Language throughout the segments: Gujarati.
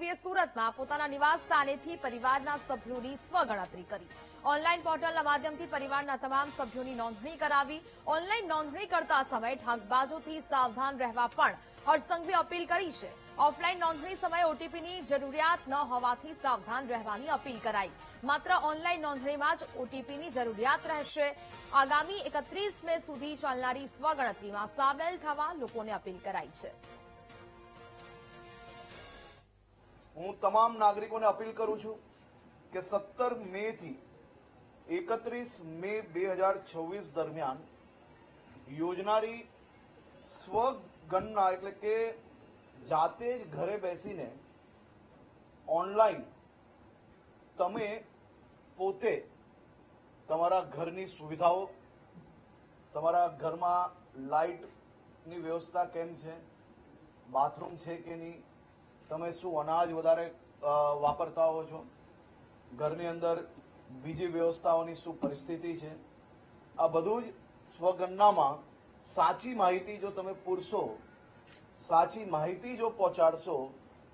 મુખ્યમંત્રીએ સુરતમાં પોતાના નિવાસ સ્થાનેથી પરિવારના સભ્યોની સ્વગણતરી કરી। ઓનલાઈન પોર્ટલના માધ્યમથી પરિવારના તમામ સભ્યોની નોંધણી કરાવી। ઓનલાઈન નોંધણી કરતા સમયે ઠગબાજોથી સાવધાન રહેવા પણ હરસંઘવી અપીલ કરી છે। ઓફલાઈન નોંધણી સમયે ઓટીપીની જરૂરિયાત ન હોવાથી સાવધાન રહેવાની અપીલ કરાઈ। માત્ર ઓનલાઈન નોંધણીમાં જ ઓટીપીની જરૂરિયાત રહેશે। આગામી 31 મે સુધી ચાલનારી સ્વગણતરીમાં સામેલ થવા લોકોને અપીલ કરાઈ છે। હું તમામ નાગરિકોને અપીલ કરું છું કે 17 મે થી 31 મે 2026 દરમિયાન યોજનારી સ્વગણના એટલે કે જાતે જ ઘરે બેસીને ઓનલાઈન તમે પોતે તમારા ઘરની સુવિધાઓ, તમારા ઘરમાં લાઇટની વ્યવસ્થા કેમ છે, બાથરૂમ છે કે નહીં, તમે શું અનાજ વધારે વાપરતા હો છો, ઘરની અંદર બીજી વ્યવસ્થાઓની શું પરિસ્થિતિ છે, આ બધું જ સ્વગણનામાં સાચી માહિતી જો તમે પૂરશો, સાચી માહિતી જો પહોંચાડશો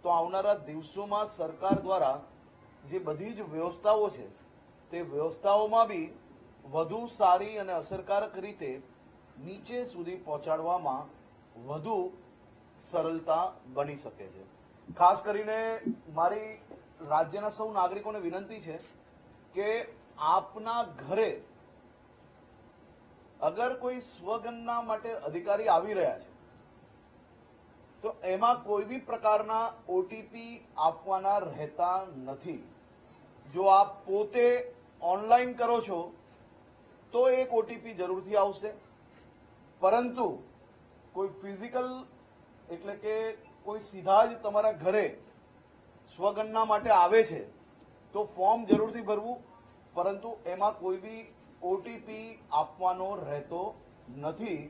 તો આવનારા દિવસોમાં સરકાર દ્વારા જે બધી જ વ્યવસ્થાઓ છે તે વ્યવસ્થાઓમાં બી વધુ સારી અને અસરકારક રીતે નીચે સુધી પહોંચાડવામાં વધુ સરળતા બની શકે છે। ખાસ કરીને મારી રાજ્યના સૌ નાગરિકોને વિનંતી છે કે આપના ઘરે અગર કોઈ સ્વગણના માટે અધિકારી આવી રહ્યા છે તો એમાં કોઈ બી પ્રકારના ઓટીપી આપવાના રહેતા નથી। જો આપ પોતે ઓનલાઈન કરો છો તો એક ઓટીપી જરૂરથી આવશે, પરંતુ કોઈ ફિઝિકલ એટલે કે કોઈ સીધા જ તમારા ઘરે સ્વગણના માટે આવે છે તો ફોર્મ જરૂરથી ભરવું, પરંતુ એમાં કોઈ બી ઓટીપી આપવાનો રહેતો નથી,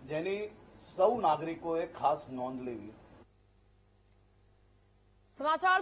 જેની સૌ નાગરિકોએ ખાસ નોંધ લેવી। સમાચાર